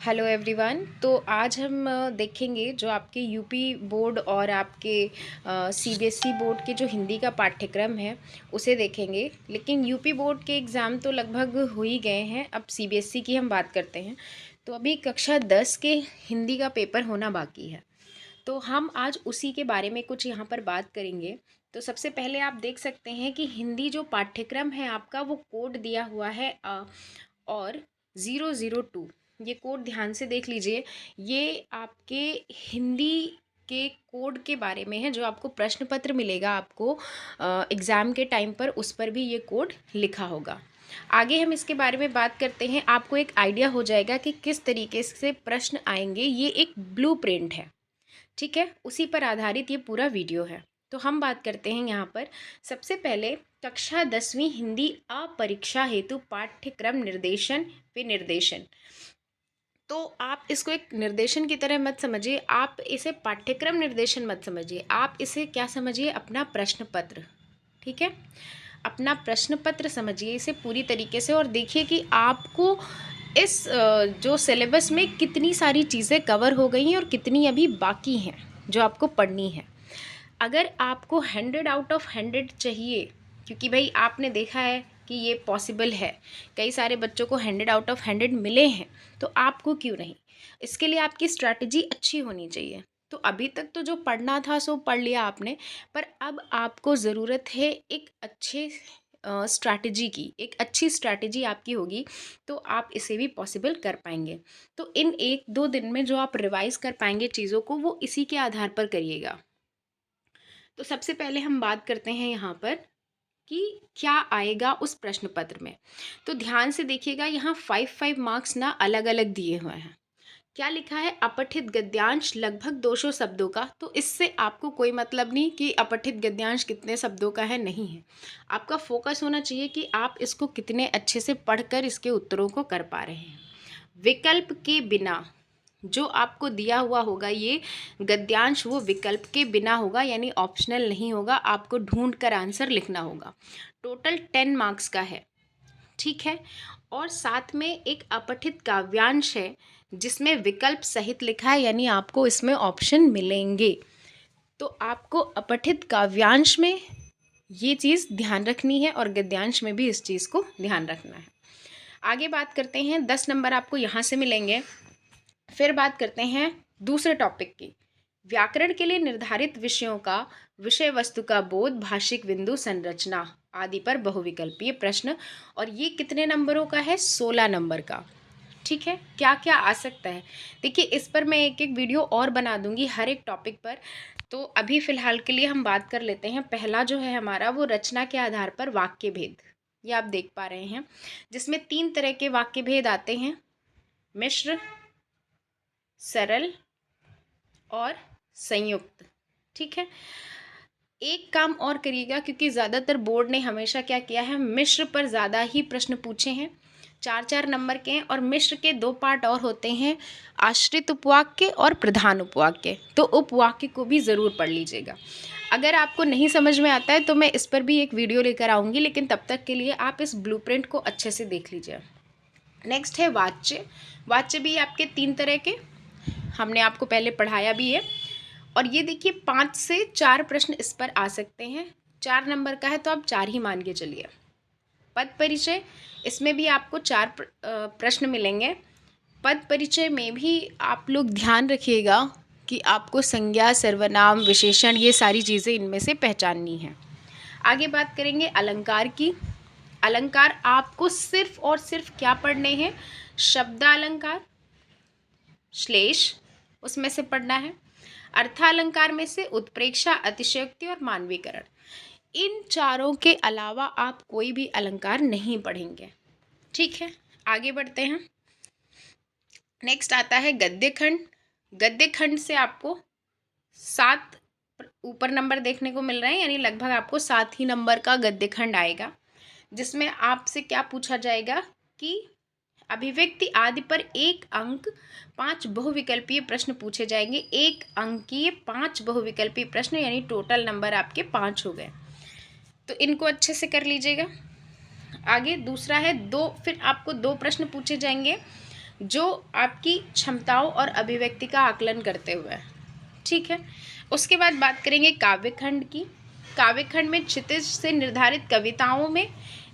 Hello everyone. तो आज हम देखेंगे जो आपके यूपी बोर्ड और आपके सीबीएसई बोर्ड के जो हिंदी का पाठ्यक्रम है उसे देखेंगे। लेकिन यूपी बोर्ड के एग्ज़ाम तो लगभग हो ही गए हैं, अब सीबीएसई की हम बात करते हैं। तो अभी कक्षा 10 के हिंदी का पेपर होना बाकी है, तो हम आज उसी के बारे में कुछ यहाँ पर बात करेंगे। तो सबसे पहले आप देख सकते हैं कि हिंदी जो पाठ्यक्रम है आपका वो कोड दिया हुआ है और 002। ये कोड ध्यान से देख लीजिए, ये आपके हिंदी के कोड के बारे में है। जो आपको प्रश्न पत्र मिलेगा आपको एग्ज़ाम के टाइम पर, उस पर भी ये कोड लिखा होगा। आगे हम इसके बारे में बात करते हैं, आपको एक आइडिया हो जाएगा कि किस तरीके से प्रश्न आएंगे। ये एक ब्लूप्रिंट है, ठीक है, उसी पर आधारित ये पूरा वीडियो है। तो हम बात करते हैं यहाँ पर सबसे पहले कक्षा 10वीं हिंदी अपरीक्षा हेतु पाठ्यक्रम निर्देशन विनिर्देशन। तो आप इसको एक निर्देशन की तरह मत समझिए, आप इसे पाठ्यक्रम निर्देशन मत समझिए, आप इसे क्या समझिए, अपना प्रश्न पत्र। ठीक है, अपना प्रश्न पत्र समझिए इसे पूरी तरीके से, और देखिए कि आपको इस जो सिलेबस में कितनी सारी चीज़ें कवर हो गई हैं और कितनी अभी बाकी हैं जो आपको पढ़नी है। अगर आपको 100 आउट ऑफ 100 चाहिए, क्योंकि भाई आपने देखा है कि ये पॉसिबल है, कई सारे बच्चों को 100 आउट ऑफ 100 मिले हैं, तो आपको क्यों नहीं। इसके लिए आपकी स्ट्रैटेजी अच्छी होनी चाहिए। तो अभी तक तो जो पढ़ना था सो पढ़ लिया आपने, पर अब आपको ज़रूरत है एक अच्छे स्ट्रैटेजी की। एक अच्छी स्ट्रैटेजी आपकी होगी तो आप इसे भी पॉसिबल कर पाएंगे। तो इन 1-2 दिन में जो आप रिवाइज़ कर पाएंगे चीज़ों को, वो इसी के आधार पर करिएगा। तो सबसे पहले हम बात करते हैं यहाँ पर कि क्या आएगा उस प्रश्न पत्र में। तो ध्यान से देखिएगा, यहाँ 5-5 मार्क्स ना अलग अलग दिए हुए हैं। क्या लिखा है, अपठित गद्यांश लगभग 200 शब्दों का। तो इससे आपको कोई मतलब नहीं कि अपठित गद्यांश कितने शब्दों का है, नहीं है। आपका फोकस होना चाहिए कि आप इसको कितने अच्छे से पढ़कर इसके उत्तरों को कर पा रहे हैं। विकल्प के बिना जो आपको दिया हुआ होगा ये गद्यांश, वो विकल्प के बिना होगा, यानी ऑप्शनल नहीं होगा। आपको ढूंढ कर आंसर लिखना होगा। टोटल 10 मार्क्स का है, ठीक है। और साथ में एक अपठित काव्यांश है जिसमें विकल्प सहित लिखा है, यानी आपको इसमें ऑप्शन मिलेंगे। तो आपको अपठित काव्यांश में ये चीज़ ध्यान रखनी है और गद्यांश में भी इस चीज़ को ध्यान रखना है। आगे बात करते हैं, 10 नंबर आपको यहाँ से मिलेंगे। फिर बात करते हैं दूसरे टॉपिक की। व्याकरण के लिए निर्धारित विषयों का विषय वस्तु का बोध, भाषिक बिंदु, संरचना आदि पर बहुविकल्पीय प्रश्न। और ये कितने नंबरों का है, 16 नंबर का। ठीक है, क्या क्या आ सकता है देखिए, इस पर मैं एक एक वीडियो और बना दूंगी हर एक टॉपिक पर। तो अभी फ़िलहाल के लिए हम बात कर लेते हैं। पहला जो है हमारा, वो रचना के आधार पर वाक्य भेद। ये आप देख पा रहे हैं, जिसमें 3 तरह के वाक्य भेद आते हैं, मिश्र, सरल और संयुक्त। ठीक है, एक काम और करिएगा, क्योंकि ज़्यादातर बोर्ड ने हमेशा क्या किया है, मिश्र पर ज़्यादा ही प्रश्न पूछे हैं। 4-4 नंबर के हैं, और मिश्र के 2 पार्ट और होते हैं, आश्रित उपवाक्य और प्रधान उपवाक्य। तो उपवाक्य को भी ज़रूर पढ़ लीजिएगा। अगर आपको नहीं समझ में आता है तो मैं इस पर भी एक वीडियो लेकर आऊँगी, लेकिन तब तक के लिए आप इस ब्लूप्रिंट को अच्छे से देख लीजिए। नेक्स्ट है वाच्य। वाच्य भी आपके 3 तरह के हमने आपको पहले पढ़ाया भी है। और ये देखिए 5 से 4 प्रश्न इस पर आ सकते हैं। 4 नंबर का है तो आप 4 ही मान के चलिए। पद परिचय, इसमें भी आपको 4 प्रश्न मिलेंगे। पद परिचय में भी आप लोग ध्यान रखिएगा कि आपको संज्ञा, सर्वनाम, विशेषण, ये सारी चीज़ें इनमें से पहचाननी है। आगे बात करेंगे अलंकार की। अलंकार आपको सिर्फ और सिर्फ क्या पढ़ने हैं, शब्दालंकार, श्लेष उसमें से पढ़ना है। अर्थालंकार में से उत्प्रेक्षा, अतिशयोक्ति और मानवीकरण। इन चारों के अलावा आप कोई भी अलंकार नहीं पढ़ेंगे। ठीक है, आगे बढ़ते हैं। नेक्स्ट आता है गद्य खंड। गद्य खंड से आपको 7 ऊपर नंबर देखने को मिल रहे हैं, यानी लगभग आपको 7 ही नंबर का गद्य खंड आएगा, जिसमें आपसे क्या पूछा जाएगा कि अभिव्यक्ति आदि पर 1 अंक 5 बहुविकल्पीय प्रश्न पूछे जाएंगे। 1 अंकीय 5 बहुविकल्पीय प्रश्न, यानी टोटल नंबर आपके 5 हो गए। तो इनको अच्छे से कर लीजिएगा। आगे दूसरा है 2, फिर आपको 2 प्रश्न पूछे जाएंगे जो आपकी क्षमताओं और अभिव्यक्ति का आकलन करते हुए, ठीक है। उसके बाद बात करेंगे काव्यखंड की। काव्यखंड में क्षितिज से निर्धारित कविताओं में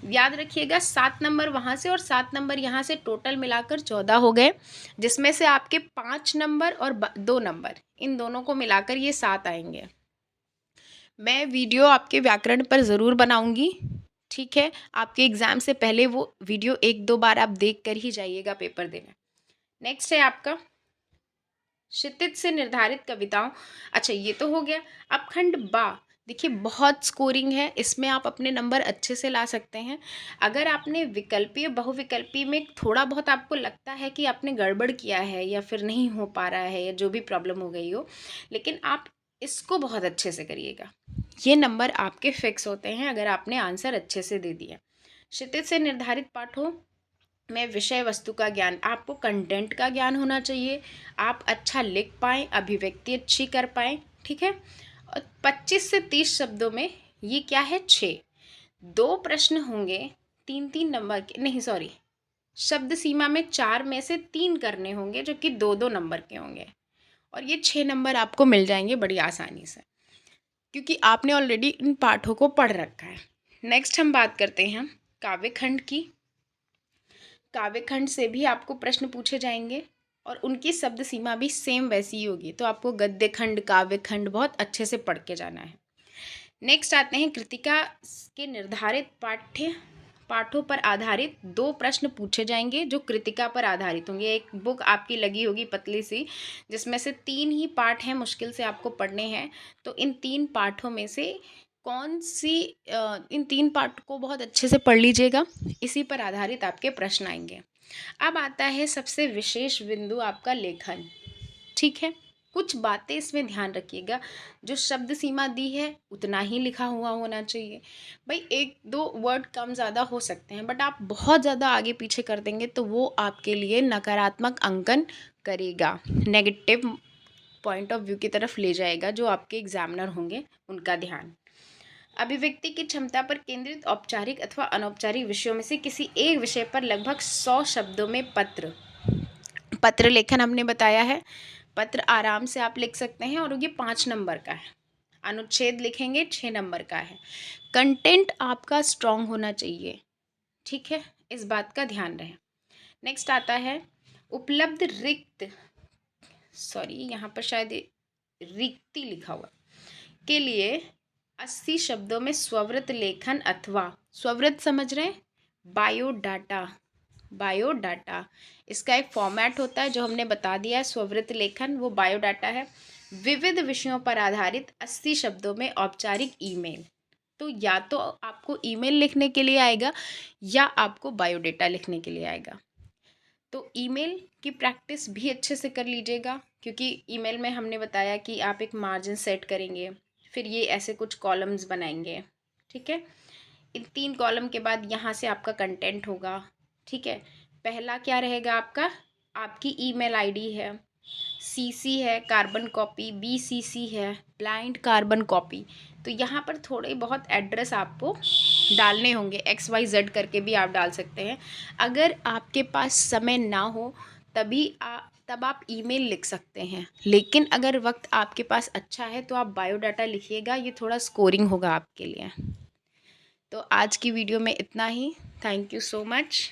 याद रखिएगा 7 नंबर वहाँ से और 7 नंबर यहाँ से, टोटल मिलाकर 14 हो गए, जिसमें से आपके 5 नंबर और 2 नंबर, इन दोनों को मिलाकर ये 7 आएंगे। मैं वीडियो आपके व्याकरण पर ज़रूर बनाऊंगी, ठीक है। आपके एग्ज़ाम से पहले वो वीडियो 1-2 बार आप देख कर ही जाइएगा पेपर देने। नेक्स्ट है आपका क्षितिज से निर्धारित कविताओं। अच्छा, ये तो हो गया। अब खंड बा, देखिए बहुत स्कोरिंग है, इसमें आप अपने नंबर अच्छे से ला सकते हैं। अगर आपने विकल्पीय बहुविकल्पी में थोड़ा बहुत आपको लगता है कि आपने गड़बड़ किया है या फिर नहीं हो पा रहा है या जो भी प्रॉब्लम हो गई हो, लेकिन आप इसको बहुत अच्छे से करिएगा, ये नंबर आपके फिक्स होते हैं अगर आपने आंसर अच्छे से दे दिया। क्षितिज से निर्धारित पाठों में विषय वस्तु का ज्ञान, आपको कंटेंट का ज्ञान होना चाहिए, आप अच्छा लिख पाएँ, अभिव्यक्ति अच्छी कर पाएँ, ठीक है। और 25 से 30 शब्दों में ये क्या है 6, 2 प्रश्न होंगे 3-3 नंबर के, नहीं सॉरी, शब्द सीमा में 4 में से 3 करने होंगे जो कि 2-2 नंबर के होंगे, और ये 6 नंबर आपको मिल जाएंगे बड़ी आसानी से, क्योंकि आपने ऑलरेडी इन पाठों को पढ़ रखा है। नेक्स्ट हम बात करते हैं काव्यखंड की। काव्यखंड से भी आपको प्रश्न पूछे जाएंगे और उनकी शब्द सीमा भी सेम वैसी ही होगी, तो आपको गद्य खंड, काव्यखंड बहुत अच्छे से पढ़ के जाना है। नेक्स्ट आते हैं कृतिका के निर्धारित पाठों पर आधारित 2 प्रश्न पूछे जाएंगे जो कृतिका पर आधारित होंगे। एक बुक आपकी लगी होगी पतली सी, जिसमें से 3 ही पाठ हैं, मुश्किल से आपको पढ़ने हैं। तो इन 3 पाठों में से कौन सी इन 3 पाठ को बहुत अच्छे से पढ़ लीजिएगा, इसी पर आधारित आपके प्रश्न आएंगे। अब आता है सबसे विशेष बिंदु, आपका लेखन, ठीक है। कुछ बातें इसमें ध्यान रखिएगा, जो शब्द सीमा दी है उतना ही लिखा हुआ होना चाहिए। भाई 1-2 वर्ड कम ज़्यादा हो सकते हैं, बट आप बहुत ज़्यादा आगे पीछे कर देंगे तो वो आपके लिए नकारात्मक अंकन करेगा, नेगेटिव पॉइंट ऑफ व्यू की तरफ ले जाएगा, जो आपके एग्जामिनर होंगे उनका ध्यान। अभिव्यक्ति की क्षमता पर केंद्रित औपचारिक अथवा अनौपचारिक विषयों में से किसी एक विषय पर लगभग 100 शब्दों में पत्र लेखन हमने बताया है। पत्र आराम से आप लिख सकते हैं और ये 5 नंबर का है। अनुच्छेद लिखेंगे 6 नंबर का है। कंटेंट आपका स्ट्रांग होना चाहिए, ठीक है, इस बात का ध्यान रहे। नेक्स्ट आता है उपलब्ध यहाँ पर शायद रिक्ति लिखा हुआ के लिए 80 शब्दों में स्ववृत लेखन अथवा स्ववृत समझ रहे हैं, बायोडाटा इसका एक फॉर्मेट होता है जो हमने बता दिया है। स्ववृत लेखन वो बायोडाटा है। विविध विषयों पर आधारित 80 शब्दों में औपचारिक ईमेल, तो या तो आपको ईमेल लिखने के लिए आएगा या आपको बायोडाटा लिखने के लिए आएगा। तो ईमेल की प्रैक्टिस भी अच्छे से कर लीजिएगा, क्योंकि ईमेल में हमने बताया कि आप एक मार्जिन सेट करेंगे, फिर ये ऐसे कुछ कॉलम्स बनाएंगे, ठीक है। इन 3 कॉलम के बाद यहाँ से आपका कंटेंट होगा, ठीक है। पहला क्या रहेगा आपका, आपकी ईमेल आईडी है, सीसी है कार्बन कॉपी, बीसीसी है ब्लाइंड कार्बन कॉपी। तो यहाँ पर थोड़े बहुत एड्रेस आपको डालने होंगे, XYZ करके भी आप डाल सकते हैं। अगर आपके पास समय ना हो तब आप ईमेल लिख सकते हैं, लेकिन अगर वक्त आपके पास अच्छा है तो आप बायोडाटा लिखिएगा, ये थोड़ा स्कोरिंग होगा आपके लिए। तो आज की वीडियो में इतना ही। Thank you so much.